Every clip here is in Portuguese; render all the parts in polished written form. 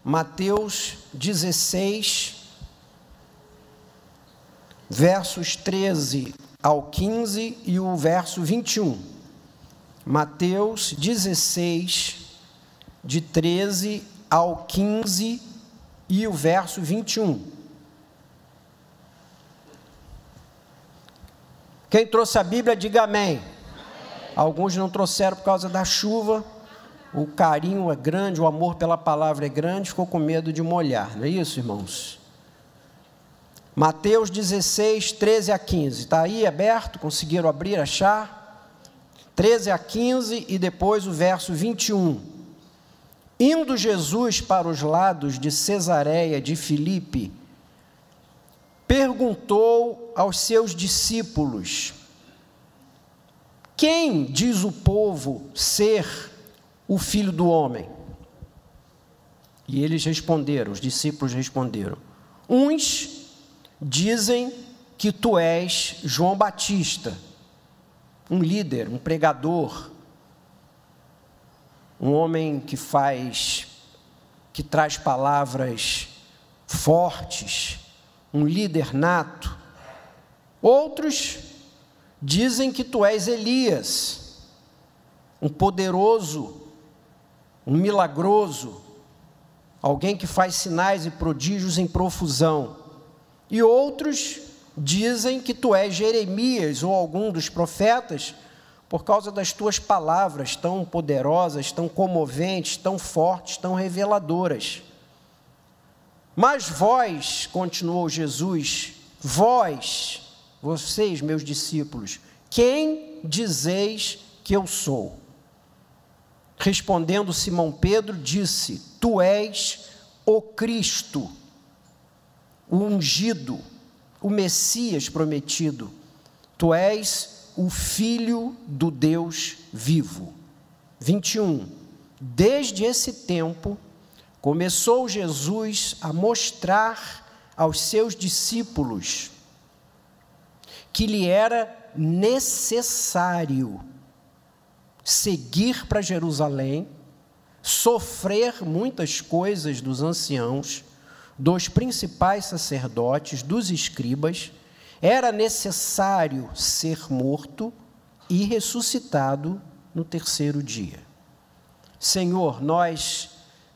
Mateus 16, versos 13 ao 15 e o verso 21. Mateus 16, de 13 ao 15 e o verso 21. Quem trouxe a Bíblia, diga amém. Alguns não trouxeram por causa da chuva. O carinho é grande, o amor pela palavra é grande, ficou com medo de molhar, não é isso, irmãos? Mateus 16, 13 a 15, está aí aberto? Conseguiram abrir, achar? 13 a 15 e depois o verso 21. Indo Jesus para os lados de Cesareia de Filipe, perguntou aos seus discípulos: quem diz o povo ser o Filho do Homem? E eles responderam, os discípulos responderam: uns dizem que tu és João Batista, um líder, um pregador, um homem que traz palavras fortes, um líder nato. Outros dizem que tu és Elias, um poderoso, um milagroso, alguém que faz sinais e prodígios em profusão. E outros dizem que tu és Jeremias ou algum dos profetas, por causa das tuas palavras tão poderosas, tão comoventes, tão fortes, tão reveladoras. Mas vós, continuou Jesus, vocês, meus discípulos, quem dizeis que eu sou? Respondendo Simão Pedro, disse: tu és o Cristo, o ungido, o Messias prometido. Tu és o Filho do Deus vivo. 21. Desde esse tempo, começou Jesus a mostrar aos seus discípulos que lhe era necessário seguir para Jerusalém, sofrer muitas coisas dos anciãos, dos principais sacerdotes, dos escribas. Era necessário ser morto e ressuscitado no terceiro dia. Senhor, nós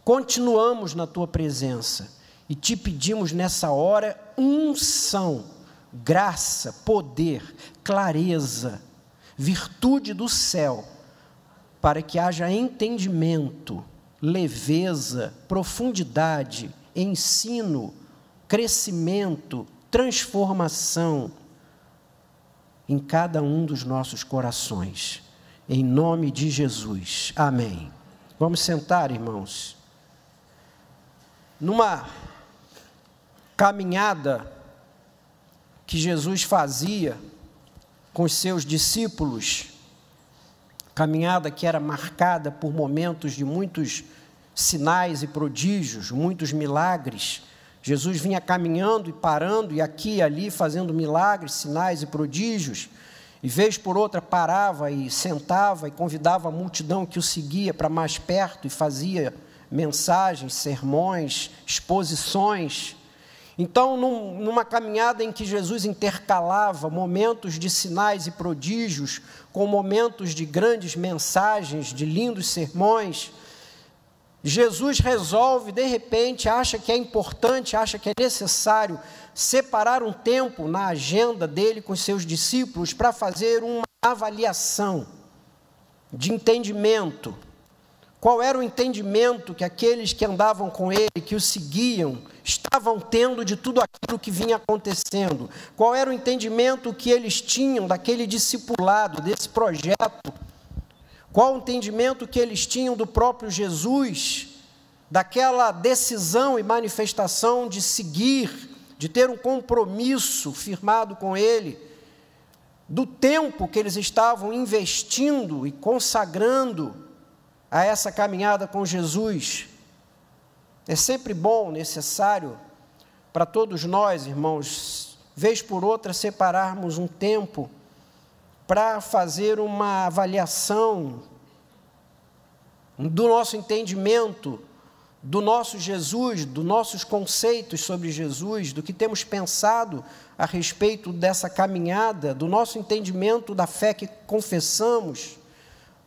continuamos na tua presença e te pedimos nessa hora unção, graça, poder, clareza, virtude do céu, para que haja entendimento, leveza, profundidade, ensino, crescimento, transformação em cada um dos nossos corações, em nome de Jesus, amém. Vamos sentar, irmãos. Numa caminhada que Jesus fazia com os seus discípulos, caminhada que era marcada por momentos de muitos sinais e prodígios, muitos milagres. Jesus vinha caminhando e parando, e aqui e ali fazendo milagres, sinais e prodígios, e vez por outra parava e sentava e convidava a multidão que o seguia para mais perto e fazia mensagens, sermões, exposições. Então, numa caminhada em que Jesus intercalava momentos de sinais e prodígios com momentos de grandes mensagens, de lindos sermões, Jesus resolve, de repente, acha que é importante, acha que é necessário separar um tempo na agenda dele com os seus discípulos para fazer uma avaliação de entendimento. Qual era o entendimento que aqueles que andavam com ele, que o seguiam, estavam tendo de tudo aquilo que vinha acontecendo? Qual era o entendimento que eles tinham daquele discipulado, desse projeto? Qual o entendimento que eles tinham do próprio Jesus, daquela decisão e manifestação de seguir, de ter um compromisso firmado com ele, do tempo que eles estavam investindo e consagrando a essa caminhada com Jesus? É sempre bom, necessário, para todos nós, irmãos, vez por outra, separarmos um tempo para fazer uma avaliação do nosso entendimento do nosso Jesus, dos nossos conceitos sobre Jesus, do que temos pensado a respeito dessa caminhada, do nosso entendimento da fé que confessamos,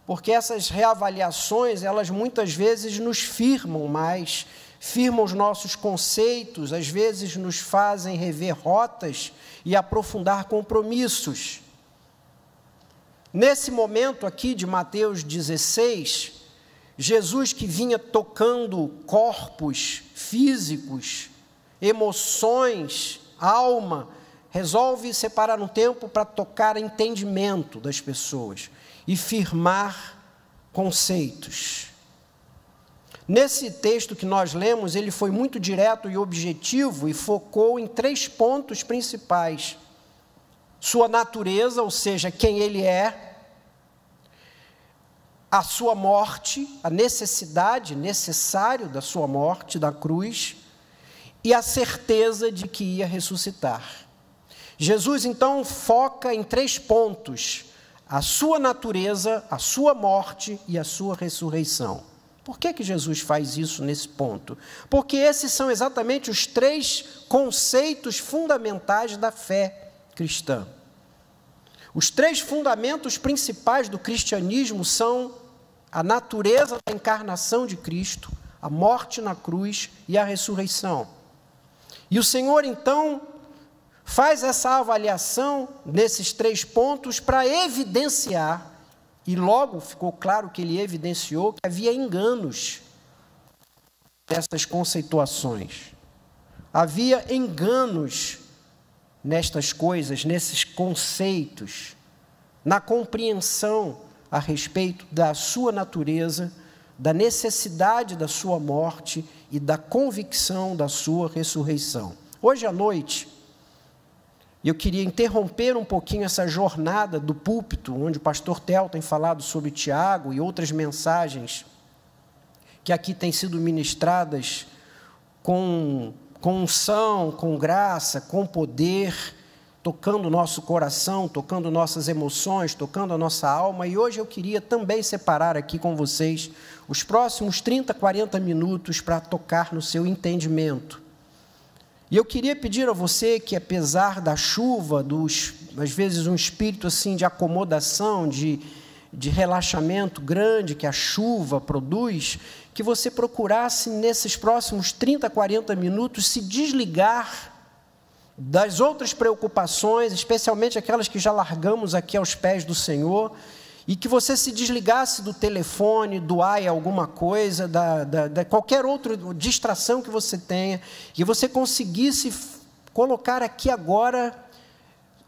porque essas reavaliações, elas muitas vezes nos firmam mais, firmam os nossos conceitos, às vezes nos fazem rever rotas e aprofundar compromissos. Nesse momento aqui de Mateus 16, Jesus, que vinha tocando corpos físicos, emoções, alma, resolve separar um tempo para tocar entendimento das pessoas e firmar conceitos. Nesse texto que nós lemos, ele foi muito direto e objetivo e focou em 3 pontos principais: sua natureza, ou seja, quem ele é; a sua morte, a necessário da sua morte, da cruz, e a certeza de que ia ressuscitar. Jesus, então, foca em 3 pontos: a sua natureza, a sua morte e a sua ressurreição. Por que Jesus faz isso nesse ponto? Porque esses são exatamente os 3 conceitos fundamentais da fé cristã. Os 3 fundamentos principais do cristianismo são a natureza da encarnação de Cristo, a morte na cruz e a ressurreição. E o Senhor, então, faz essa avaliação nesses 3 pontos para evidenciar, e logo ficou claro que ele evidenciou que havia enganos nessas conceituações. Havia enganos nestas coisas, nesses conceitos, na compreensão a respeito da sua natureza, da necessidade da sua morte e da convicção da sua ressurreição. Hoje à noite, eu queria interromper um pouquinho essa jornada do púlpito, onde o pastor Theo tem falado sobre Tiago e outras mensagens que aqui têm sido ministradas com unção, com graça, com poder, tocando o nosso coração, tocando nossas emoções, tocando a nossa alma. E hoje eu queria também separar aqui com vocês os próximos 30, 40 minutos para tocar no seu entendimento. E eu queria pedir a você que, apesar da chuva, às vezes um espírito assim de acomodação, de relaxamento grande que a chuva produz, que você procurasse nesses próximos 30, 40 minutos se desligar das outras preocupações, especialmente aquelas que já largamos aqui aos pés do Senhor, e que você se desligasse do telefone, do alguma coisa, da qualquer outra distração que você tenha, e você conseguisse colocar aqui agora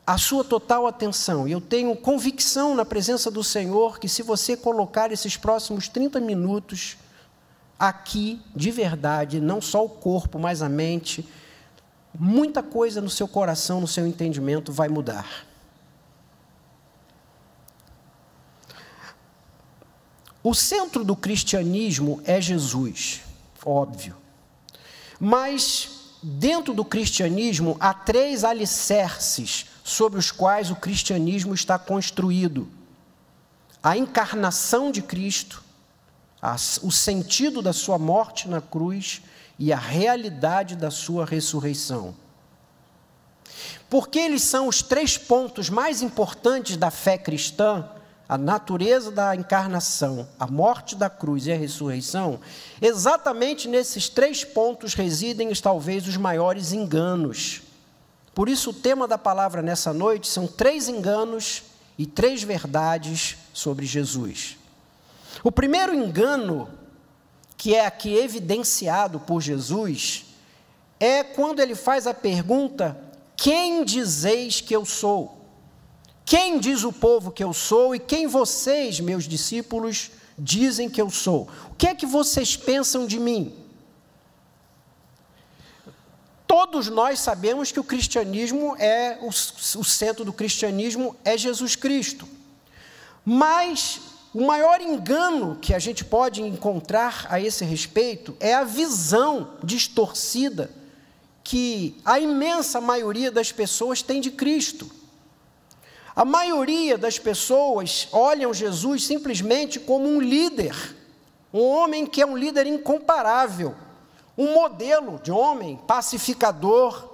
a sua total atenção. E eu tenho convicção na presença do Senhor que se você colocar esses próximos 30 minutos aqui, de verdade, não só o corpo, mas a mente, muita coisa no seu coração, no seu entendimento vai mudar. O centro do cristianismo é Jesus, óbvio. Mas, dentro do cristianismo, há 3 alicerces sobre os quais o cristianismo está construído: a encarnação de Cristo, o sentido da sua morte na cruz e a realidade da sua ressurreição. Porque eles são os 3 pontos mais importantes da fé cristã, a natureza da encarnação, a morte da cruz e a ressurreição, exatamente nesses 3 pontos residem talvez os maiores enganos. Por isso o tema da palavra nessa noite são 3 enganos e 3 verdades sobre Jesus. O primeiro engano, que é aqui evidenciado por Jesus, é quando ele faz a pergunta: quem dizeis que eu sou? Quem diz o povo que eu sou e quem vocês, meus discípulos, dizem que eu sou? O que é que vocês pensam de mim? Todos nós sabemos que o cristianismo o centro do cristianismo é Jesus Cristo. Mas o maior engano que a gente pode encontrar a esse respeito é a visão distorcida que a imensa maioria das pessoas tem de Cristo. A maioria das pessoas olham Jesus simplesmente como um líder um homem que é um líder incomparável, um modelo de homem pacificador,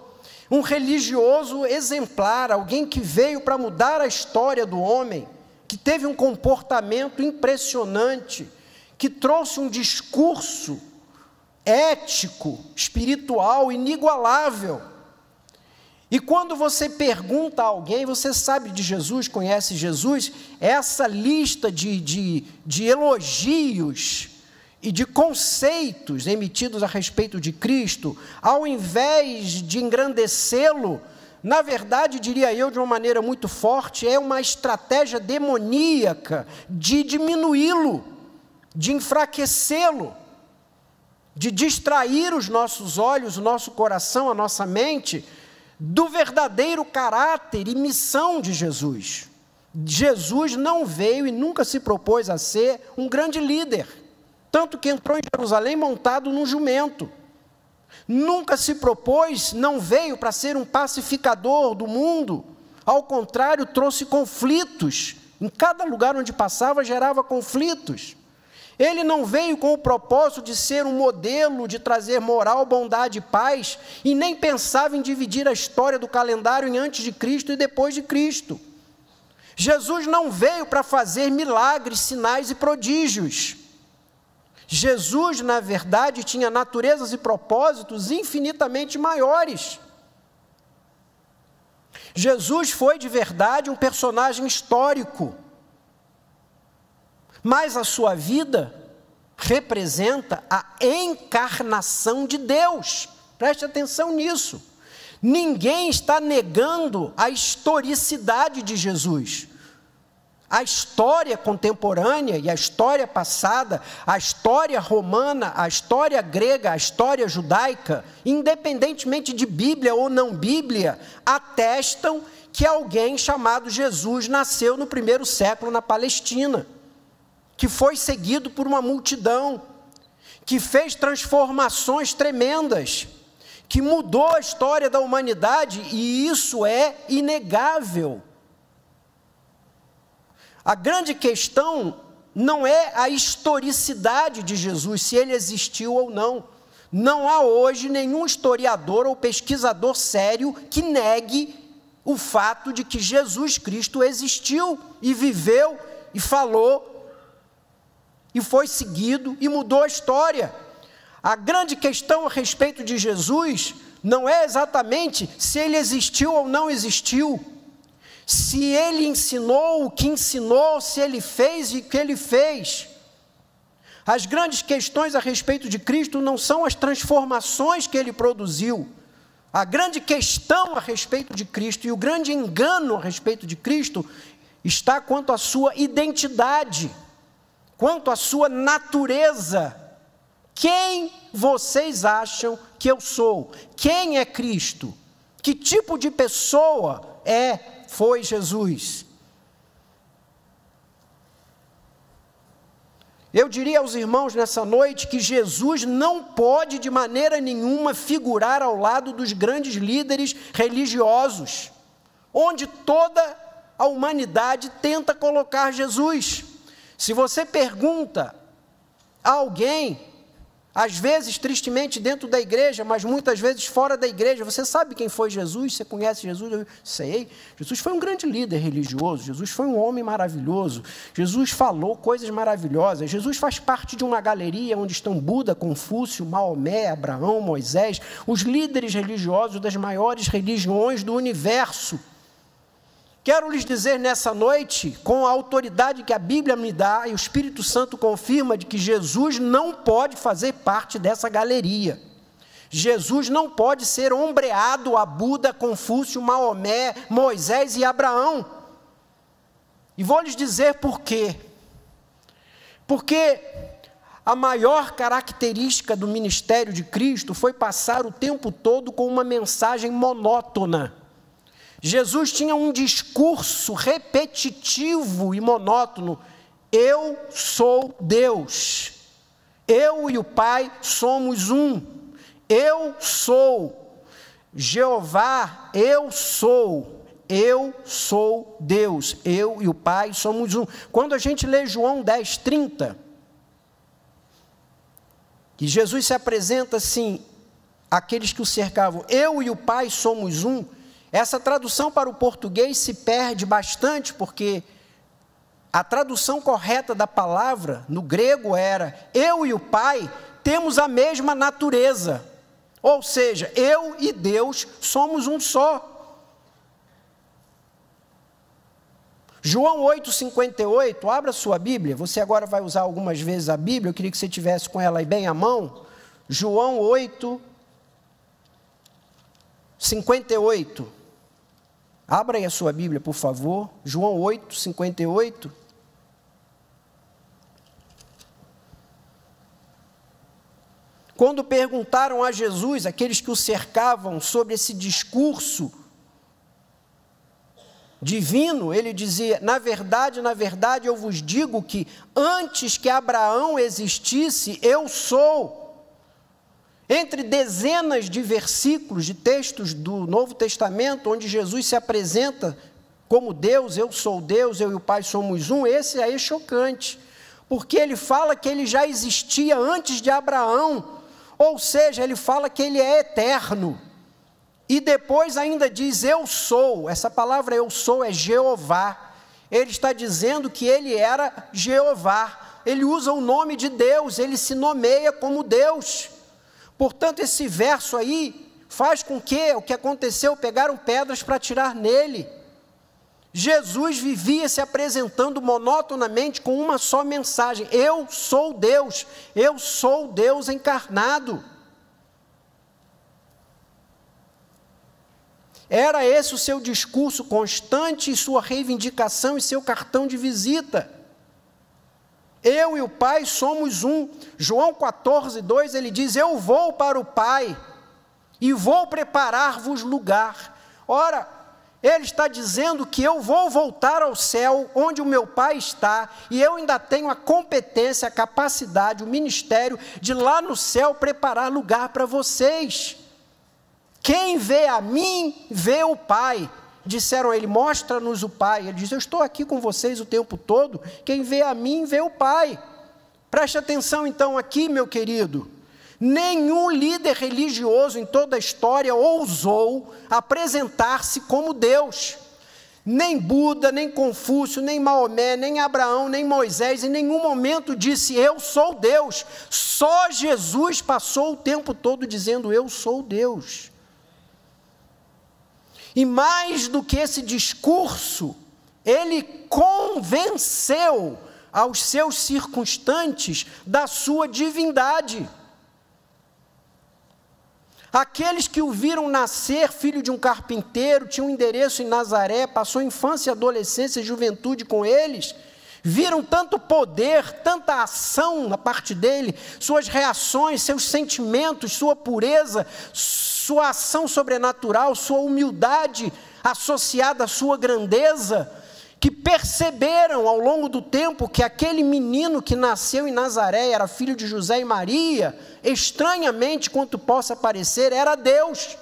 um religioso exemplar, alguém que veio para mudar a história do homem, que teve um comportamento impressionante, que trouxe um discurso ético, espiritual, inigualável. E quando você pergunta a alguém, você sabe de Jesus, conhece Jesus, essa lista de elogios e de conceitos emitidos a respeito de Cristo, ao invés de engrandecê-lo, na verdade, diria eu, de uma maneira muito forte, é uma estratégia demoníaca de diminuí-lo, de enfraquecê-lo, de distrair os nossos olhos, o nosso coração, a nossa mente, do verdadeiro caráter e missão de Jesus. Jesus não veio e nunca se propôs a ser um grande líder, tanto que entrou em Jerusalém montado num jumento. Nunca se propôs, não veio para ser um pacificador do mundo, ao contrário, trouxe conflitos, em cada lugar onde passava gerava conflitos. Ele não veio com o propósito de ser um modelo, de trazer moral, bondade e paz, e nem pensava em dividir a história do calendário em antes de Cristo e depois de Cristo. Jesus não veio para fazer milagres, sinais e prodígios. Jesus, na verdade, tinha naturezas e propósitos infinitamente maiores. Jesus foi, de verdade, um personagem histórico, mas a sua vida representa a encarnação de Deus. Preste atenção nisso. Ninguém está negando a historicidade de Jesus. A história contemporânea e a história passada, a história romana, a história grega, a história judaica, independentemente de Bíblia ou não Bíblia, atestam que alguém chamado Jesus nasceu no primeiro século na Palestina, que foi seguido por uma multidão, que fez transformações tremendas, que mudou a história da humanidade, e isso é inegável. A grande questão não é a historicidade de Jesus, se ele existiu ou não. Não há hoje nenhum historiador ou pesquisador sério que negue o fato de que Jesus Cristo existiu e viveu e falou e foi seguido e mudou a história. A grande questão a respeito de Jesus não é exatamente se ele existiu ou não existiu, se ele ensinou o que ensinou, se ele fez o que ele fez. As grandes questões a respeito de Cristo não são as transformações que ele produziu. A grande questão a respeito de Cristo e o grande engano a respeito de Cristo está quanto à sua identidade, quanto à sua natureza. Quem vocês acham que eu sou? Quem é Cristo? Que tipo de pessoa foi Jesus? Eu diria aos irmãos nessa noite que Jesus não pode de maneira nenhuma figurar ao lado dos grandes líderes religiosos, onde toda a humanidade tenta colocar Jesus. Se você pergunta a alguém, às vezes tristemente dentro da igreja, mas muitas vezes fora da igreja, você sabe quem foi Jesus? Você conhece Jesus? Eu sei. Jesus foi um grande líder religioso, Jesus foi um homem maravilhoso, Jesus falou coisas maravilhosas, Jesus faz parte de uma galeria onde estão Buda, Confúcio, Maomé, Abraão, Moisés, os líderes religiosos das maiores religiões do universo. Quero lhes dizer nessa noite, com a autoridade que a Bíblia me dá, e o Espírito Santo confirma, de que Jesus não pode fazer parte dessa galeria. Jesus não pode ser ombreado a Buda, Confúcio, Maomé, Moisés e Abraão. E vou lhes dizer por quê. Porque a maior característica do ministério de Cristo foi passar o tempo todo com uma mensagem monótona. Jesus tinha um discurso repetitivo e monótono: eu sou Deus, eu e o Pai somos um, eu sou Jeová, eu sou Deus, eu e o Pai somos um. Quando a gente lê João 10:30, E Jesus se apresenta assim, àqueles que o cercavam: eu e o Pai somos um. Essa tradução para o português se perde bastante, porque a tradução correta da palavra no grego era: eu e o Pai temos a mesma natureza. Ou seja, eu e Deus somos um só. João 8,58, abra sua Bíblia. Você agora vai usar algumas vezes a Bíblia, eu queria que você tivesse com ela aí bem à mão. João 8,58. Abra aí a sua Bíblia, por favor. João 8,58. Quando perguntaram a Jesus, aqueles que o cercavam, sobre esse discurso divino, ele dizia: na verdade, eu vos digo que antes que Abraão existisse, eu sou. Entre dezenas de versículos, de textos do Novo Testamento, onde Jesus se apresenta como Deus, eu sou Deus, eu e o Pai somos um, esse aí é chocante, porque ele fala que ele já existia antes de Abraão, ou seja, ele fala que ele é eterno. E depois ainda diz: eu sou. Essa palavra eu sou é Jeová. Ele está dizendo que ele era Jeová. Ele usa o nome de Deus, ele se nomeia como Deus. Portanto, esse verso aí faz com que o que aconteceu, pegaram pedras para atirar nele. Jesus vivia se apresentando monotonamente com uma só mensagem: eu sou Deus encarnado. Era esse o seu discurso constante, sua reivindicação e seu cartão de visita. Eu e o Pai somos um. João 14,2, ele diz: eu vou para o Pai e vou preparar-vos lugar. Ora, ele está dizendo que eu vou voltar ao céu, onde o meu Pai está, e eu ainda tenho a competência, a capacidade, o ministério de lá no céu preparar lugar para vocês. Quem vê a mim, vê o Pai. Disseram a ele: mostra-nos o Pai. Ele diz: eu estou aqui com vocês o tempo todo. Quem vê a mim, vê o Pai. Preste atenção então aqui, meu querido. Nenhum líder religioso em toda a história ousou apresentar-se como Deus. Nem Buda, nem Confúcio, nem Maomé, nem Abraão, nem Moisés, em nenhum momento disse: eu sou Deus. Só Jesus passou o tempo todo dizendo: eu sou Deus. E mais do que esse discurso, ele convenceu aos seus circunstantes da sua divindade. Aqueles que o viram nascer, filho de um carpinteiro, tinha um endereço em Nazaré, passou infância, adolescência e juventude com eles, viram tanto poder, tanta ação na parte dele, suas reações, seus sentimentos, sua pureza, sua ação sobrenatural, sua humildade associada à sua grandeza, que perceberam ao longo do tempo que aquele menino que nasceu em Nazaré era filho de José e Maria, estranhamente quanto possa parecer, era Deus.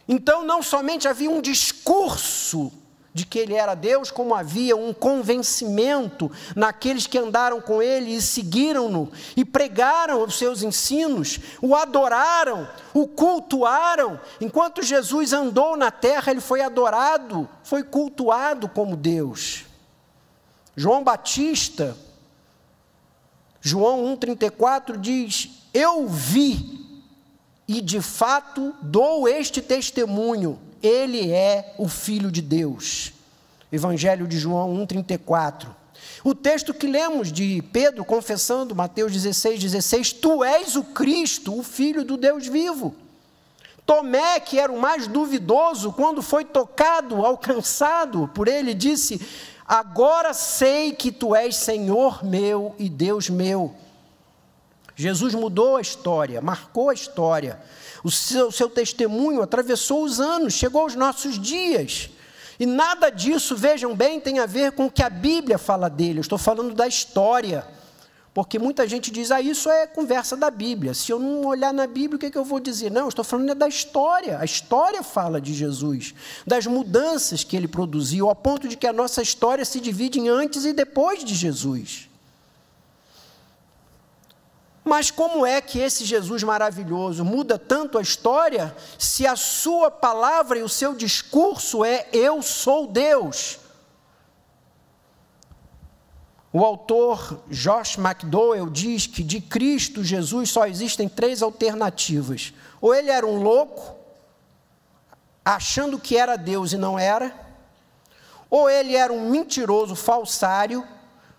Então não somente havia um discurso de que ele era Deus, como havia um convencimento naqueles que andaram com ele e seguiram-no, e pregaram os seus ensinos, o adoraram, o cultuaram. Enquanto Jesus andou na terra, ele foi adorado, foi cultuado como Deus. João Batista, João 1,34 diz: eu vi, e de fato dou este testemunho, ele é o Filho de Deus. Evangelho de João 1,34. O texto que lemos de Pedro confessando, Mateus 16,16, tu és o Cristo, o Filho do Deus vivo. Tomé, que era o mais duvidoso, quando foi tocado, alcançado por ele, disse: agora sei que tu és Senhor meu e Deus meu. Jesus mudou a história, marcou a história. O seu testemunho atravessou os anos, chegou aos nossos dias. E nada disso, vejam bem, tem a ver com o que a Bíblia fala dele. Eu estou falando da história. Porque muita gente diz: isso é conversa da Bíblia. Se eu não olhar na Bíblia, o que eu vou dizer? Não, eu estou falando da história. A história fala de Jesus, das mudanças que ele produziu, ao ponto de que a nossa história se divide em antes e depois de Jesus. Mas como é que esse Jesus maravilhoso muda tanto a história, se a sua palavra e o seu discurso é eu sou Deus? O autor Josh McDowell diz que de Cristo Jesus só existem 3 alternativas. Ou ele era um louco, achando que era Deus e não era, ou ele era um mentiroso falsário,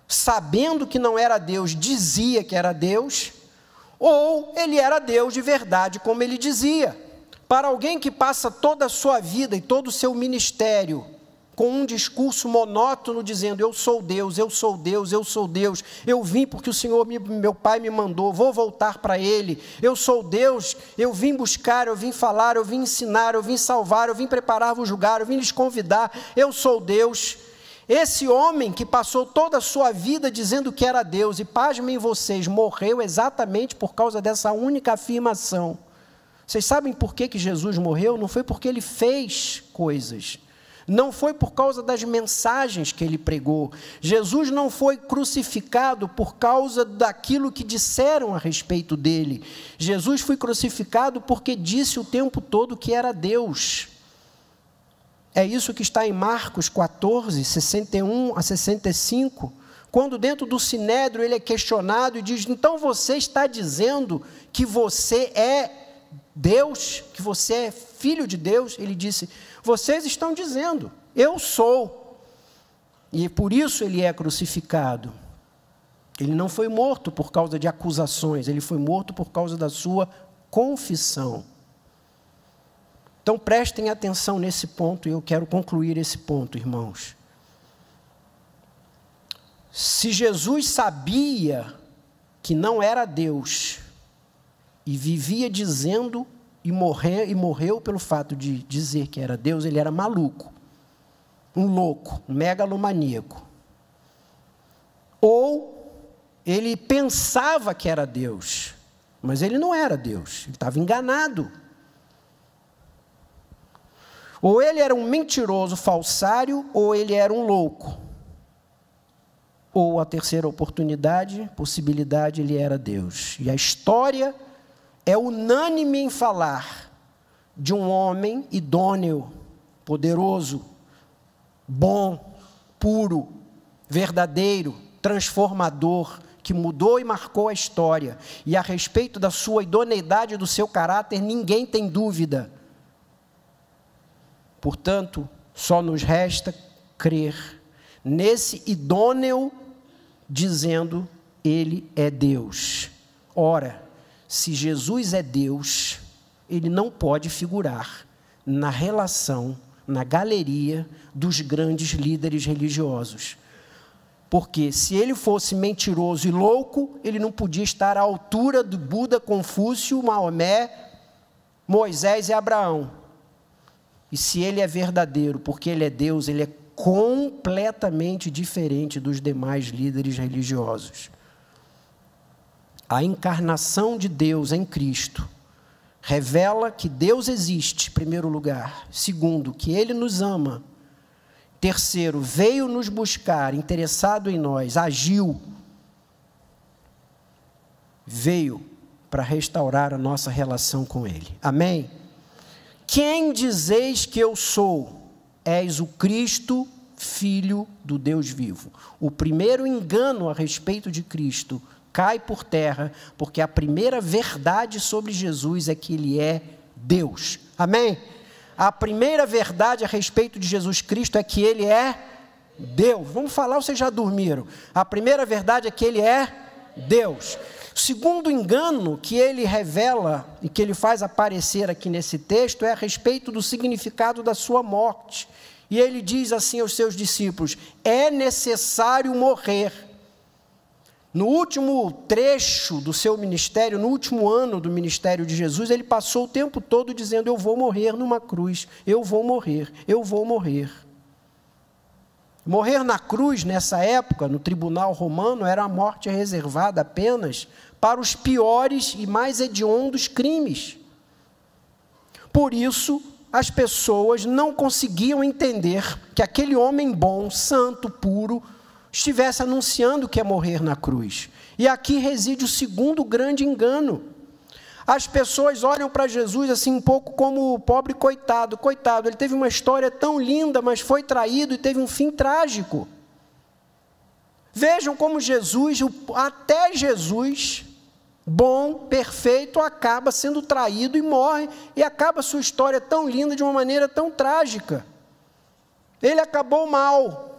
sabendo que não era Deus, dizia que era Deus, ou ele era Deus de verdade, como ele dizia. Para alguém que passa toda a sua vida e todo o seu ministério com um discurso monótono, dizendo, eu sou Deus, eu sou Deus, eu sou Deus, eu vim porque o Senhor, meu Pai me mandou, vou voltar para Ele, eu sou Deus, eu vim buscar, eu vim falar, eu vim ensinar, eu vim salvar, eu vim preparar, vos julgar, eu vim lhes convidar, eu sou Deus. Esse homem que passou toda a sua vida dizendo que era Deus, e pasmem vocês, morreu exatamente por causa dessa única afirmação. Vocês sabem por que Jesus morreu? Não foi porque ele fez coisas, não foi por causa das mensagens que ele pregou. Jesus não foi crucificado por causa daquilo que disseram a respeito dele. Jesus foi crucificado porque disse o tempo todo que era Deus. É isso que está em Marcos 14, 61 a 65, quando dentro do Sinédrio ele é questionado e diz, então você está dizendo que você é Deus, que você é filho de Deus? Ele disse, vocês estão dizendo, eu sou. E por isso ele é crucificado. Ele não foi morto por causa de acusações, ele foi morto por causa da sua confissão. Então prestem atenção nesse ponto, e eu quero concluir esse ponto, irmãos. Se Jesus sabia que não era Deus, e vivia dizendo, e morreu pelo fato de dizer que era Deus, ele era maluco, um louco, um megalomaníaco. Ou ele pensava que era Deus, mas ele não era Deus, ele estava enganado. Ou ele era um mentiroso falsário, ou ele era um louco. Ou a terceira possibilidade, ele era Deus. E a história é unânime em falar de um homem idôneo, poderoso, bom, puro, verdadeiro, transformador, que mudou e marcou a história. E a respeito da sua idoneidade e do seu caráter, ninguém tem dúvida. Portanto, só nos resta crer nesse idôneo, dizendo, ele é Deus. Ora, se Jesus é Deus, ele não pode figurar na relação, na galeria dos grandes líderes religiosos. Porque se ele fosse mentiroso e louco, ele não podia estar à altura do Buda, Confúcio, Maomé, Moisés e Abraão. E se ele é verdadeiro, porque ele é Deus, ele é completamente diferente dos demais líderes religiosos. A encarnação de Deus em Cristo revela que Deus existe, em primeiro lugar. Segundo, que Ele nos ama. Terceiro, veio nos buscar, interessado em nós, agiu. Veio para restaurar a nossa relação com Ele. Amém? Quem dizeis que eu sou? És o Cristo, Filho do Deus vivo. O primeiro engano a respeito de Cristo cai por terra, porque a primeira verdade sobre Jesus é que Ele é Deus. Amém? A primeira verdade a respeito de Jesus Cristo é que Ele é Deus. Vamos falar ou vocês já dormiram? A primeira verdade é que Ele é Deus. O segundo engano que ele revela e que ele faz aparecer aqui nesse texto é a respeito do significado da sua morte. E ele diz assim aos seus discípulos, é necessário morrer. No último trecho do seu ministério, no último ano do ministério de Jesus, ele passou o tempo todo dizendo, eu vou morrer numa cruz, eu vou morrer, eu vou morrer. Morrer na cruz, nessa época, no tribunal romano, era a morte reservada apenas para os piores e mais hediondos crimes. Por isso, as pessoas não conseguiam entender que aquele homem bom, santo, puro, estivesse anunciando que ia morrer na cruz. E aqui reside o segundo grande engano. As pessoas olham para Jesus assim um pouco como o pobre coitado. Coitado, ele teve uma história tão linda, mas foi traído e teve um fim trágico. Vejam como Jesus, até Jesus, bom, perfeito, acaba sendo traído e morre, e acaba sua história tão linda de uma maneira tão trágica. Ele acabou mal.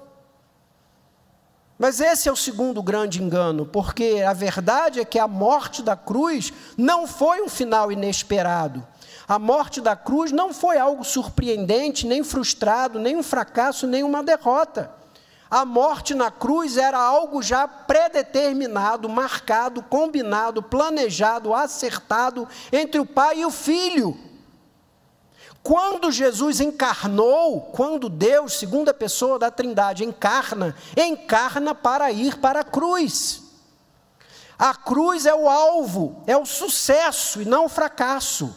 Mas esse é o segundo grande engano, porque a verdade é que a morte da cruz não foi um final inesperado. A morte da cruz não foi algo surpreendente, nem frustrado, nem um fracasso, nem uma derrota. A morte na cruz era algo já predeterminado, marcado, combinado, planejado, acertado entre o Pai e o Filho. Quando Jesus encarnou, quando Deus, segunda pessoa da Trindade, encarna para ir para a cruz. A cruz é o alvo, é o sucesso e não o fracasso.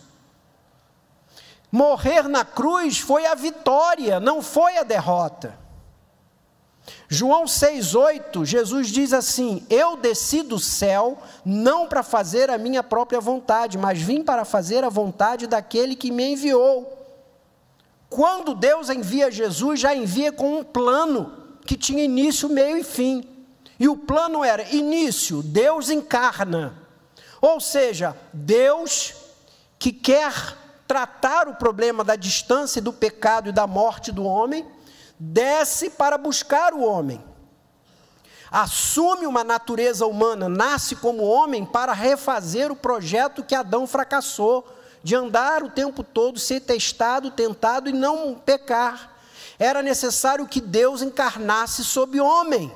Morrer na cruz foi a vitória, não foi a derrota. João 6,8, Jesus diz assim: eu desci do céu, não para fazer a minha própria vontade, mas vim para fazer a vontade daquele que me enviou. Quando Deus envia Jesus, já envia com um plano, que tinha início, meio e fim. E o plano era, início, Deus encarna. Ou seja, Deus que quer tratar o problema da distância do pecado e da morte do homem, desce para buscar o homem. Assume uma natureza humana, nasce como homem para refazer o projeto que Adão fracassou, de andar o tempo todo, ser testado, tentado e não pecar. Era necessário que Deus encarnasse sob homem.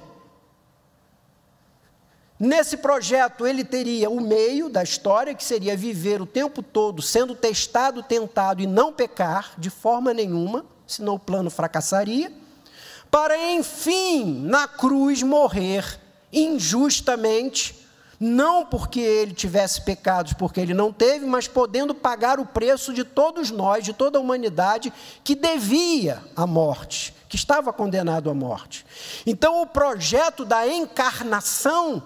Nesse projeto ele teria o meio da história, que seria viver o tempo todo sendo testado, tentado e não pecar de forma nenhuma, senão o plano fracassaria, para enfim na cruz morrer injustamente, não porque ele tivesse pecados, porque ele não teve, mas podendo pagar o preço de todos nós, de toda a humanidade, que devia a morte, que estava condenado à morte. Então o projeto da encarnação,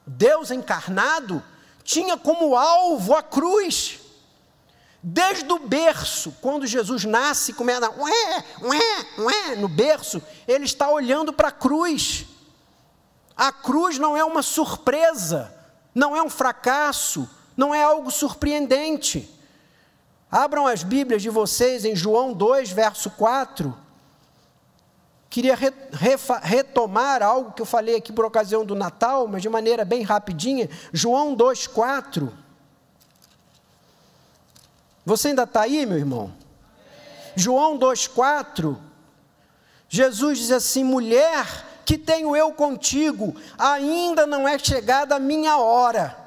Deus encarnado, tinha como alvo a cruz. Desde o berço, quando Jesus nasce, começa no berço, ele está olhando para a cruz. A cruz não é uma surpresa, não é um fracasso, não é algo surpreendente. Abram as Bíblias de vocês em João 2, verso 4. Queria retomar algo que eu falei aqui por ocasião do Natal, mas de maneira bem rapidinha. João 2, 4. Você ainda está aí, meu irmão? João 2, 4. Jesus diz assim: mulher, que tenho eu contigo, ainda não é chegada a minha hora.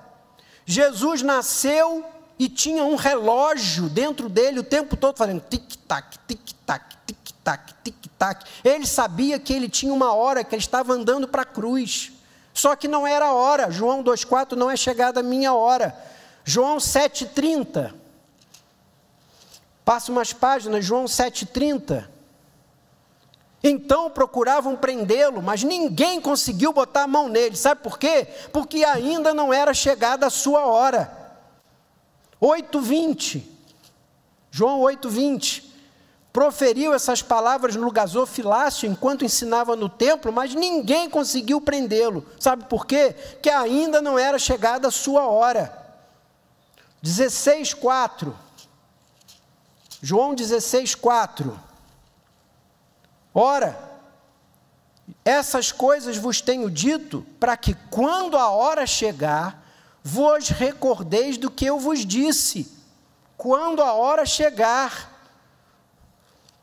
Jesus nasceu e tinha um relógio dentro dele o tempo todo fazendo tic-tac, tic-tac, tic-tac, tic-tac. Ele sabia que ele tinha uma hora, que ele estava andando para a cruz. Só que não era a hora. João 2,4, não é chegada a minha hora. João 7,30. Passa umas páginas, João 7,30. Então procuravam prendê-lo, mas ninguém conseguiu botar a mão nele. Sabe por quê? Porque ainda não era chegada a sua hora. 8,20. João 8,20. Proferiu essas palavras no gasofilácio enquanto ensinava no templo, mas ninguém conseguiu prendê-lo. Sabe por quê? Que ainda não era chegada a sua hora. 16,4. João 16,4. Ora, essas coisas vos tenho dito, para que quando a hora chegar, vos recordeis do que eu vos disse. Quando a hora chegar.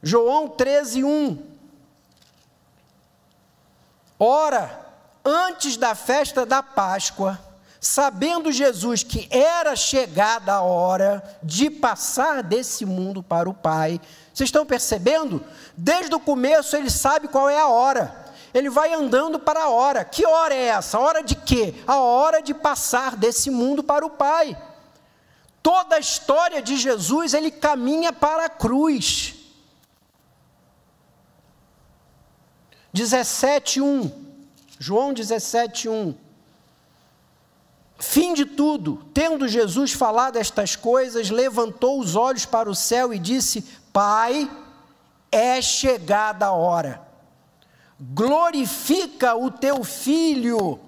João 13:1. Ora, antes da festa da Páscoa, sabendo Jesus que era chegada a hora de passar desse mundo para o Pai. Vocês estão percebendo? Desde o começo ele sabe qual é a hora. Ele vai andando para a hora. Que hora é essa? A hora de quê? A hora de passar desse mundo para o Pai. Toda a história de Jesus, ele caminha para a cruz. 17:1. João 17:1. Fim de tudo, tendo Jesus falado estas coisas, levantou os olhos para o céu e disse: Pai, é chegada a hora, glorifica o teu Filho,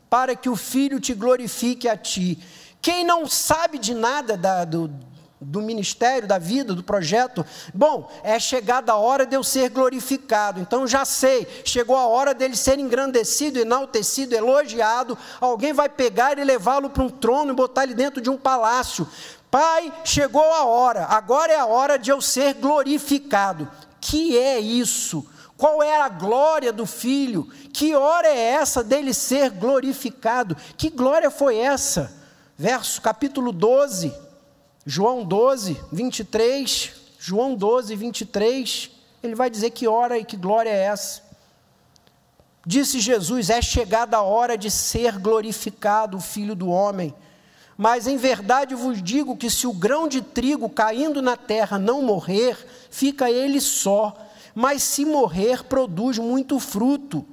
para que o Filho te glorifique a ti. Quem não sabe de nada do ministério, da vida, do projeto, bom, é chegada a hora de eu ser glorificado, então já sei, chegou a hora dele ser engrandecido, enaltecido, elogiado, alguém vai pegar e levá-lo para um trono e botar ele dentro de um palácio. Pai, chegou a hora, agora é a hora de eu ser glorificado. Que é isso? Qual é a glória do Filho? Que hora é essa dele ser glorificado? Que glória foi essa? Capítulo 12, João 12, 23, João 12, 23, ele vai dizer que hora e que glória é essa. Disse Jesus: é chegada a hora de ser glorificado o Filho do Homem. Mas em verdade vos digo que se o grão de trigo caindo na terra não morrer, fica ele só, mas se morrer, produz muito fruto.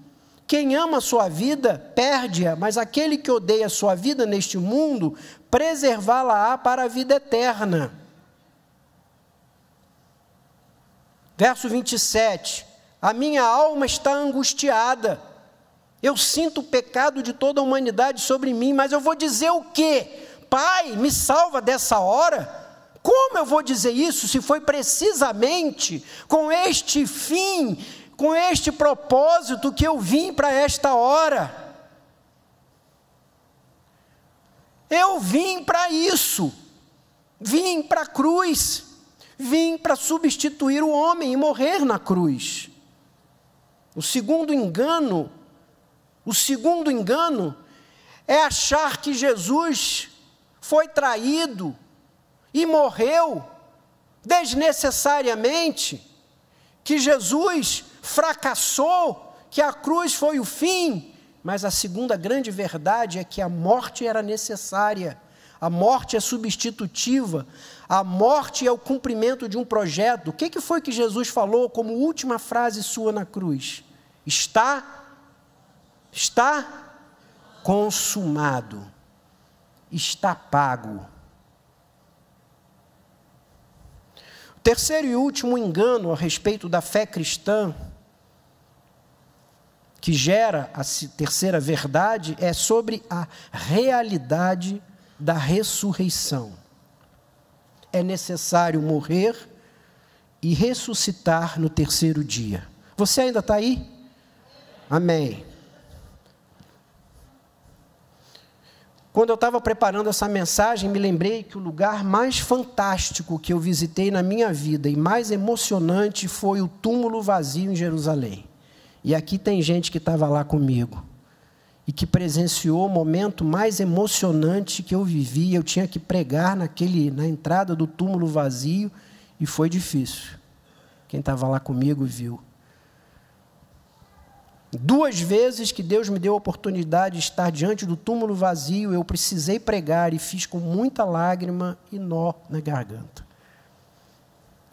Quem ama a sua vida, perde-a, mas aquele que odeia a sua vida neste mundo, preservá-la-á para a vida eterna. Verso 27, a minha alma está angustiada, eu sinto o pecado de toda a humanidade sobre mim, mas eu vou dizer o quê? Pai, me salva dessa hora? Como eu vou dizer isso, se foi precisamente com este fim, com este propósito que eu vim para esta hora? Eu vim para isso, vim para a cruz, vim para substituir o homem e morrer na cruz. O segundo engano é achar que Jesus foi traído e morreu desnecessariamente, que Jesus fracassou, que a cruz foi o fim. Mas a segunda grande verdade é que a morte era necessária, a morte é substitutiva, a morte é o cumprimento de um projeto. O que foi que Jesus falou como última frase sua na cruz? Está consumado, está pago. O terceiro e último engano a respeito da fé cristã, que gera a terceira verdade, é sobre a realidade da ressurreição. É necessário morrer e ressuscitar no terceiro dia. Você ainda está aí? Amém. Quando eu estava preparando essa mensagem, me lembrei que o lugar mais fantástico que eu visitei na minha vida e mais emocionante foi o túmulo vazio em Jerusalém. E aqui tem gente que estava lá comigo e que presenciou o momento mais emocionante que eu vivi. Eu tinha que pregar na entrada do túmulo vazio e foi difícil. Quem estava lá comigo viu. 2 vezes que Deus me deu a oportunidade de estar diante do túmulo vazio, eu precisei pregar e fiz com muita lágrima e nó na garganta.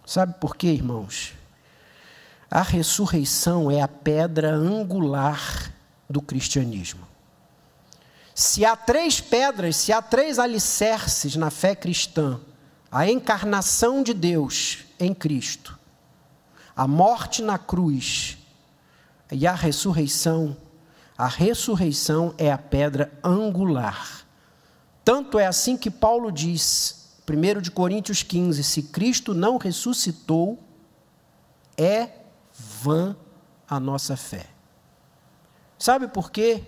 Sabe por quê, irmãos? A ressurreição é a pedra angular do cristianismo. Se há 3 pedras, se há 3 alicerces na fé cristã, a encarnação de Deus em Cristo, a morte na cruz e a ressurreição é a pedra angular. Tanto é assim que Paulo diz, 1 de Coríntios 15, se Cristo não ressuscitou, é vã a nossa fé. Sabe por quê?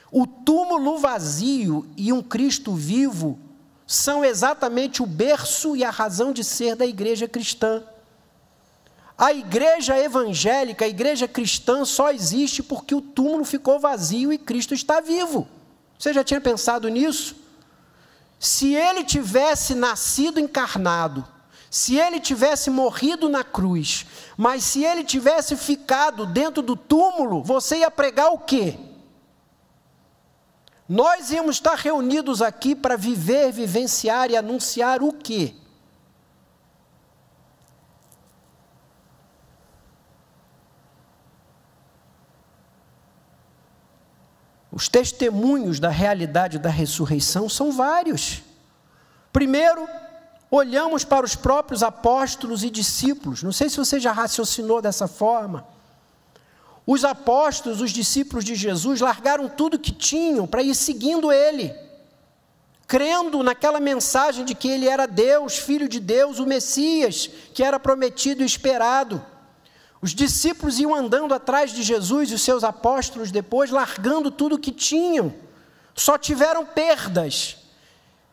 O túmulo vazio e um Cristo vivo são exatamente o berço e a razão de ser da igreja cristã. A igreja evangélica, a igreja cristã só existe porque o túmulo ficou vazio e Cristo está vivo. Você já tinha pensado nisso? Se ele tivesse nascido encarnado, se ele tivesse morrido na cruz, mas se ele tivesse ficado dentro do túmulo, você ia pregar o quê? Nós íamos estar reunidos aqui para viver, vivenciar e anunciar o quê? Os testemunhos da realidade da ressurreição são vários. Primeiro, olhamos para os próprios apóstolos e discípulos. Não sei se você já raciocinou dessa forma. Os apóstolos, os discípulos de Jesus, largaram tudo que tinham para ir seguindo Ele, crendo naquela mensagem de que Ele era Deus, Filho de Deus, o Messias, que era prometido e esperado. Os discípulos iam andando atrás de Jesus e os seus apóstolos depois, largando tudo que tinham. Só tiveram perdas.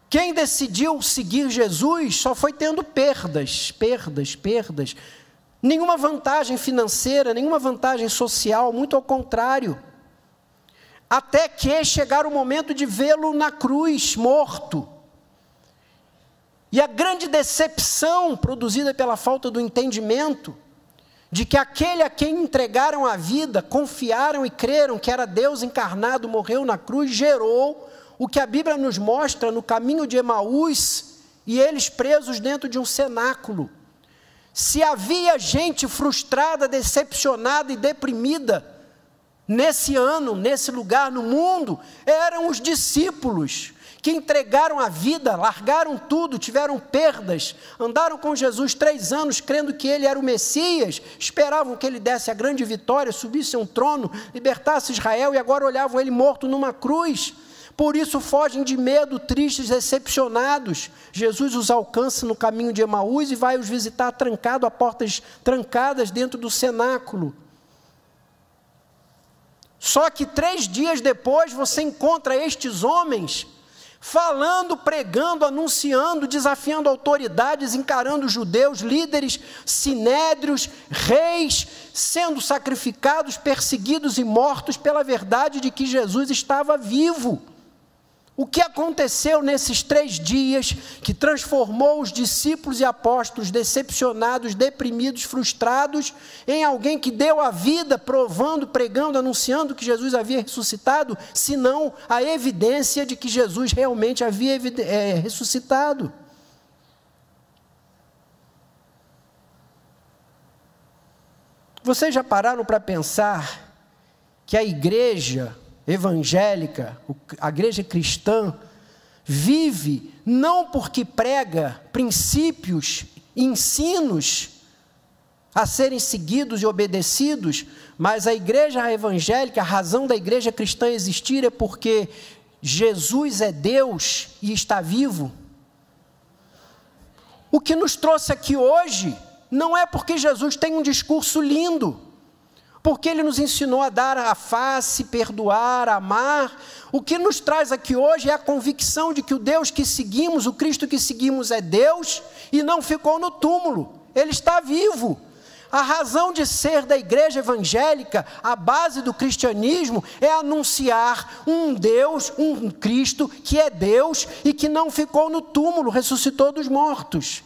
Quem decidiu seguir Jesus só foi tendo perdas. Nenhuma vantagem financeira, nenhuma vantagem social, muito ao contrário. Até que chegar o momento de vê-lo na cruz, morto. E a grande decepção produzida pela falta do entendimento de que aquele a quem entregaram a vida, confiaram e creram que era Deus encarnado, morreu na cruz, gerou o que a Bíblia nos mostra no caminho de Emaús, e eles presos dentro de um cenáculo. Se havia gente frustrada, decepcionada e deprimida nesse ano, nesse lugar, no mundo, eram os discípulos que entregaram a vida, largaram tudo, tiveram perdas, andaram com Jesus 3 anos, crendo que Ele era o Messias, esperavam que Ele desse a grande vitória, subisse a um trono, libertasse Israel, e agora olhavam Ele morto numa cruz. Por isso fogem de medo, tristes, decepcionados. Jesus os alcança no caminho de Emaús e vai os visitar trancado, a portas trancadas dentro do cenáculo. Só que 3 dias depois você encontra estes homens falando, pregando, anunciando, desafiando autoridades, encarando judeus, líderes, sinédrios, reis, sendo sacrificados, perseguidos e mortos pela verdade de que Jesus estava vivo. O que aconteceu nesses 3 dias que transformou os discípulos e apóstolos decepcionados, deprimidos, frustrados, em alguém que deu a vida provando, pregando, anunciando que Jesus havia ressuscitado, senão a evidência de que Jesus realmente havia ressuscitado? Vocês já pararam para pensar que a igreja evangélica, a igreja cristã, vive não porque prega princípios, ensinos a serem seguidos e obedecidos, mas a igreja evangélica, a razão da igreja cristã existir é porque Jesus é Deus e está vivo. O que nos trouxe aqui hoje não é porque Jesus tem um discurso lindo, porque Ele nos ensinou a dar a face, perdoar, amar. O que nos traz aqui hoje é a convicção de que o Deus que seguimos, o Cristo que seguimos é Deus e não ficou no túmulo, Ele está vivo. A razão de ser da igreja evangélica, a base do cristianismo, é anunciar um Deus, um Cristo que é Deus e que não ficou no túmulo, ressuscitou dos mortos.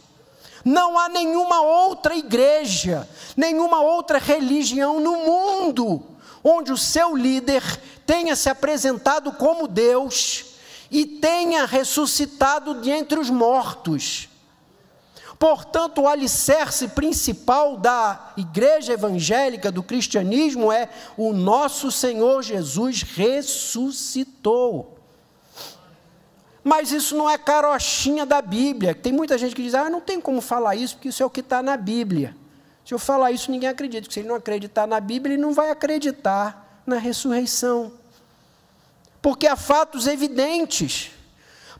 Não há nenhuma outra igreja, nenhuma outra religião no mundo onde o seu líder tenha se apresentado como Deus e tenha ressuscitado de entre os mortos. Portanto, o alicerce principal da igreja evangélica, do cristianismo, é o nosso Senhor Jesus ressuscitou. Mas isso não é carochinha da Bíblia. Tem muita gente que diz, não tem como falar isso, porque isso é o que está na Bíblia. Se eu falar isso, ninguém acredita, porque se ele não acreditar na Bíblia, ele não vai acreditar na ressurreição. Porque há fatos evidentes.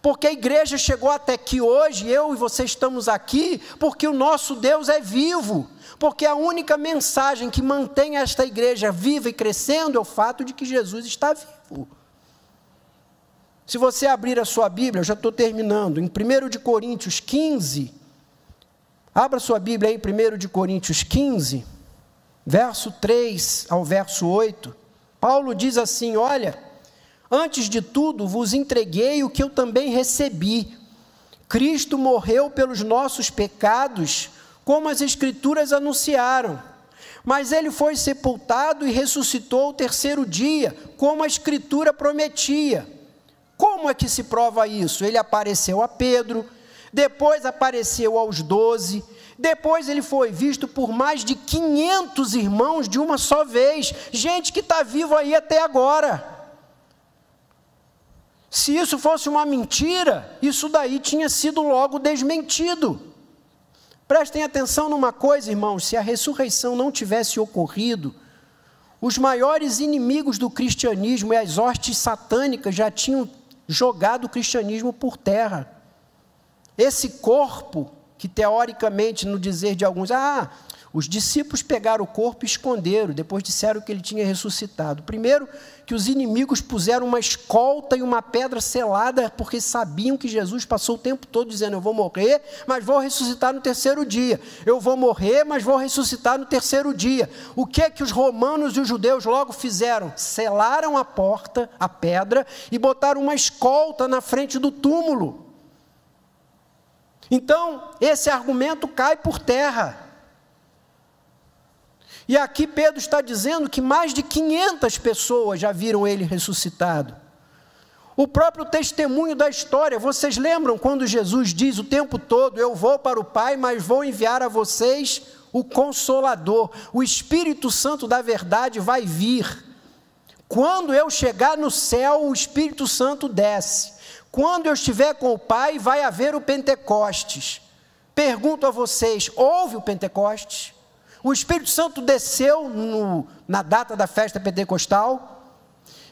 Porque a igreja chegou até aqui hoje, eu e você estamos aqui, porque o nosso Deus é vivo. Porque a única mensagem que mantém esta igreja viva e crescendo é o fato de que Jesus está vivo. Se você abrir a sua Bíblia, eu já estou terminando, em 1 de Coríntios 15, abra sua Bíblia aí, 1 de Coríntios 15, verso 3 ao verso 8, Paulo diz assim, olha, antes de tudo vos entreguei o que eu também recebi, Cristo morreu pelos nossos pecados, como as Escrituras anunciaram, mas Ele foi sepultado e ressuscitou ao 3º dia, como a Escritura prometia. Como é que se prova isso? Ele apareceu a Pedro, depois apareceu aos 12, depois ele foi visto por mais de 500 irmãos de uma só vez, gente que está viva aí até agora. Se isso fosse uma mentira, isso daí tinha sido logo desmentido. Prestem atenção numa coisa, irmãos, se a ressurreição não tivesse ocorrido, os maiores inimigos do cristianismo e as hostes satânicas já tinham jogado o cristianismo por terra. Esse corpo, que teoricamente, no dizer de alguns, os discípulos pegaram o corpo e esconderam, depois disseram que ele tinha ressuscitado. Primeiro, que os inimigos puseram uma escolta e uma pedra selada, porque sabiam que Jesus passou o tempo todo dizendo, eu vou morrer, mas vou ressuscitar no terceiro dia. Eu vou morrer, mas vou ressuscitar no terceiro dia. O que é que os romanos e os judeus logo fizeram? Selaram a porta, a pedra, e botaram uma escolta na frente do túmulo. Então, esse argumento cai por terra. E aqui Pedro está dizendo que mais de 500 pessoas já viram ele ressuscitado. O próprio testemunho da história, vocês lembram quando Jesus diz o tempo todo, eu vou para o Pai, mas vou enviar a vocês o Consolador, o Espírito Santo da verdade vai vir. Quando eu chegar no céu, o Espírito Santo desce. Quando eu estiver com o Pai, vai haver o Pentecostes. Pergunto a vocês, houve o Pentecostes? O Espírito Santo desceu na data da festa pentecostal.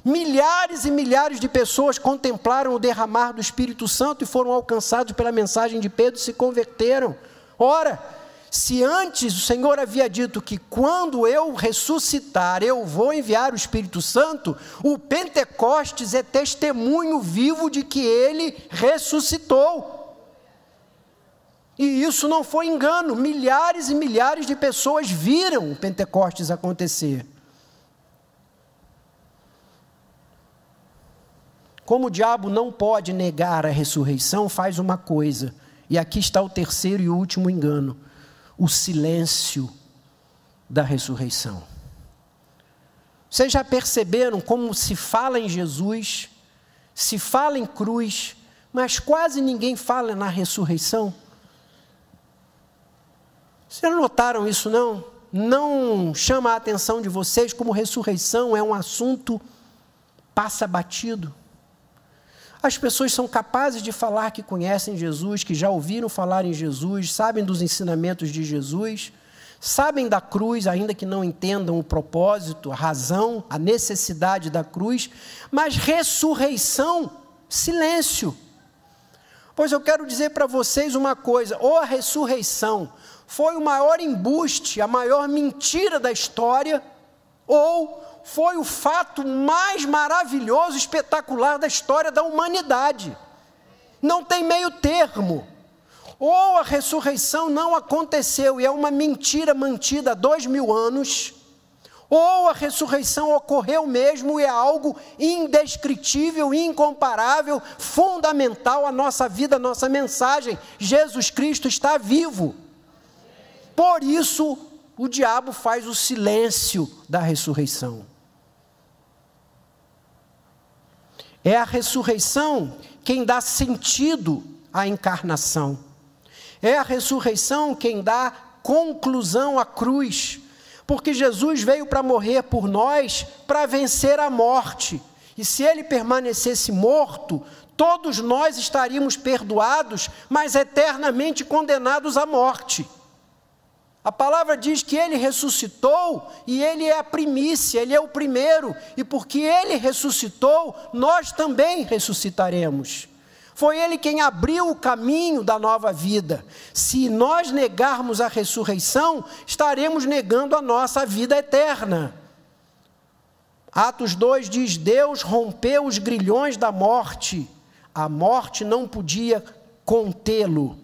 Milhares e milhares de pessoas contemplaram o derramar do Espírito Santo e foram alcançados pela mensagem de Pedro e se converteram. Ora, se antes o Senhor havia dito que quando eu ressuscitar, eu vou enviar o Espírito Santo, o Pentecostes é testemunho vivo de que ele ressuscitou. E isso não foi engano, milhares e milhares de pessoas viram o Pentecostes acontecer. Como o diabo não pode negar a ressurreição, faz uma coisa, e aqui está o terceiro e último engano, o silêncio da ressurreição. Vocês já perceberam como se fala em Jesus, se fala em cruz, mas quase ninguém fala na ressurreição? Vocês notaram isso, não? Não chama a atenção de vocês como ressurreição é um assunto passa batido? As pessoas são capazes de falar que conhecem Jesus, que já ouviram falar em Jesus, sabem dos ensinamentos de Jesus, sabem da cruz, ainda que não entendam o propósito, a razão, a necessidade da cruz, mas ressurreição, silêncio. Pois eu quero dizer para vocês uma coisa, ou a ressurreição foi o maior embuste, a maior mentira da história, ou foi o fato mais maravilhoso, espetacular da história da humanidade. Não tem meio termo. Ou a ressurreição não aconteceu e é uma mentira mantida há 2000 anos, ou a ressurreição ocorreu mesmo e é algo indescritível, incomparável, fundamental à nossa vida, à nossa mensagem. Jesus Cristo está vivo. Por isso, o diabo faz o silêncio da ressurreição. É a ressurreição quem dá sentido à encarnação. É a ressurreição quem dá conclusão à cruz. Porque Jesus veio para morrer por nós, para vencer a morte. E se ele permanecesse morto, todos nós estaríamos perdoados, mas eternamente condenados à morte. A palavra diz que ele ressuscitou e ele é a primícia, ele é o primeiro. E porque ele ressuscitou, nós também ressuscitaremos. Foi ele quem abriu o caminho da nova vida. Se nós negarmos a ressurreição, estaremos negando a nossa vida eterna. Atos 2 diz, Deus rompeu os grilhões da morte. A morte não podia contê-lo.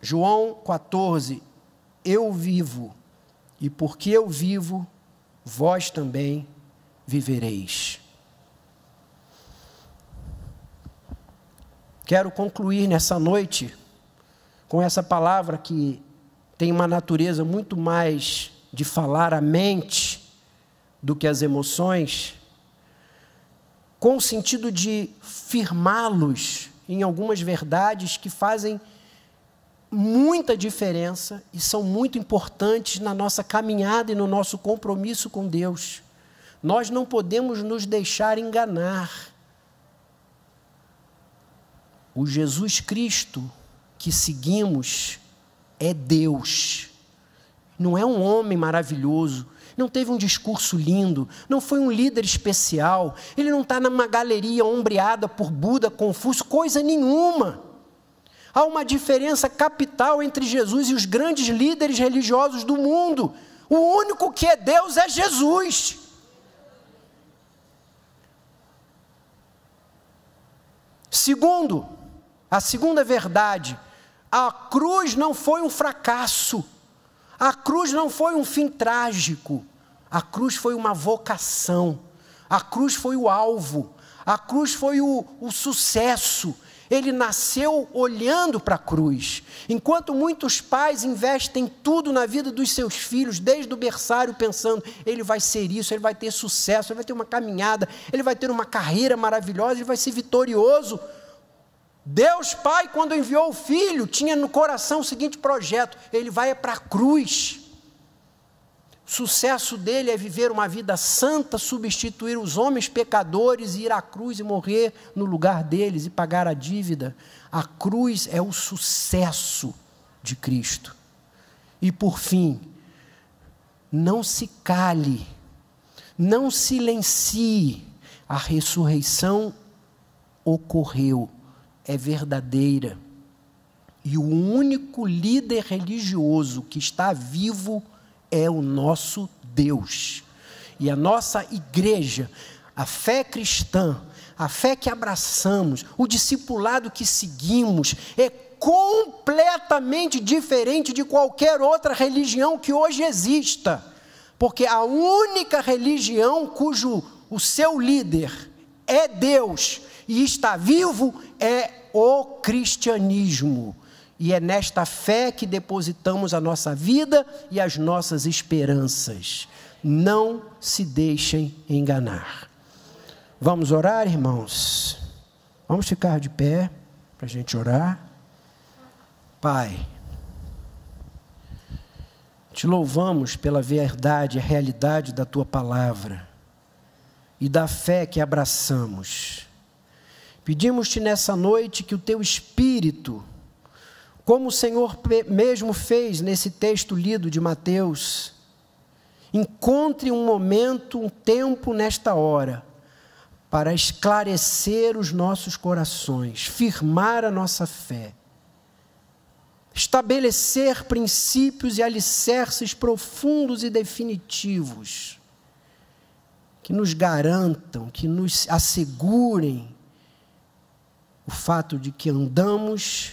João 14, eu vivo, e porque eu vivo, vós também vivereis. Quero concluir nessa noite com essa palavra que tem uma natureza muito mais de falar a mente do que as emoções, com o sentido de firmá-los em algumas verdades que fazem muita diferença e são muito importantes na nossa caminhada e no nosso compromisso com Deus. nós não podemos nos deixar enganar. O Jesus Cristo que seguimos é Deus. Não é um homem maravilhoso, não teve um discurso lindo, não foi um líder especial, ele não está numa galeria ombreada por Buda, Confúcio, coisa nenhuma. Há uma diferença capital entre Jesus e os grandes líderes religiosos do mundo. O único que é Deus é Jesus. Segundo, a segunda verdade, a cruz não foi um fracasso. A cruz não foi um fim trágico, a cruz foi uma vocação, a cruz foi o alvo, a cruz foi o sucesso. Ele nasceu olhando para a cruz. Enquanto muitos pais investem tudo na vida dos seus filhos, desde o berçário, pensando, ele vai ser isso, ele vai ter sucesso, ele vai ter uma caminhada, ele vai ter uma carreira maravilhosa, ele vai ser vitorioso. Deus Pai, quando enviou o Filho, tinha no coração o seguinte projeto: ele vai para a cruz. O sucesso dele é viver uma vida santa, substituir os homens pecadores, ir à cruz e morrer no lugar deles e pagar a dívida. A cruz é o sucesso de Cristo. E por fim, não se cale, não silencie, a ressurreição ocorreu. É verdadeira, e o único líder religioso que está vivo é o nosso Deus, e a nossa igreja, a fé cristã, a fé que abraçamos, o discipulado que seguimos, é completamente diferente de qualquer outra religião que hoje exista, porque a única religião cujo o seu líder é Deus, e está vivo, é o cristianismo. E é nesta fé que depositamos a nossa vida e as nossas esperanças. Não se deixem enganar. Vamos orar, irmãos? Vamos ficar de pé para a gente orar. Pai, te louvamos pela verdade, a realidade da Tua palavra e da fé que abraçamos. Pedimos-te nessa noite que o Teu Espírito, como o Senhor mesmo fez nesse texto lido de Mateus, encontre um momento, um tempo nesta hora, para esclarecer os nossos corações, firmar a nossa fé, estabelecer princípios e alicerces profundos e definitivos, que nos garantam, que nos assegurem o fato de que andamos,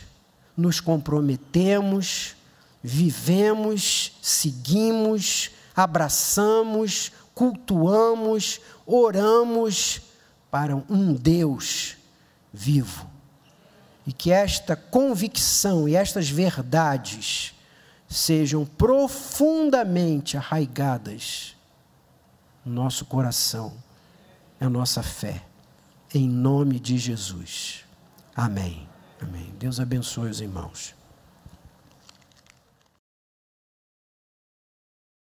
nos comprometemos, vivemos, seguimos, abraçamos, cultuamos, oramos para um Deus vivo. E que esta convicção e estas verdades sejam profundamente arraigadas no nosso coração, na nossa fé, em nome de Jesus. Amém. Amém. Deus abençoe os irmãos.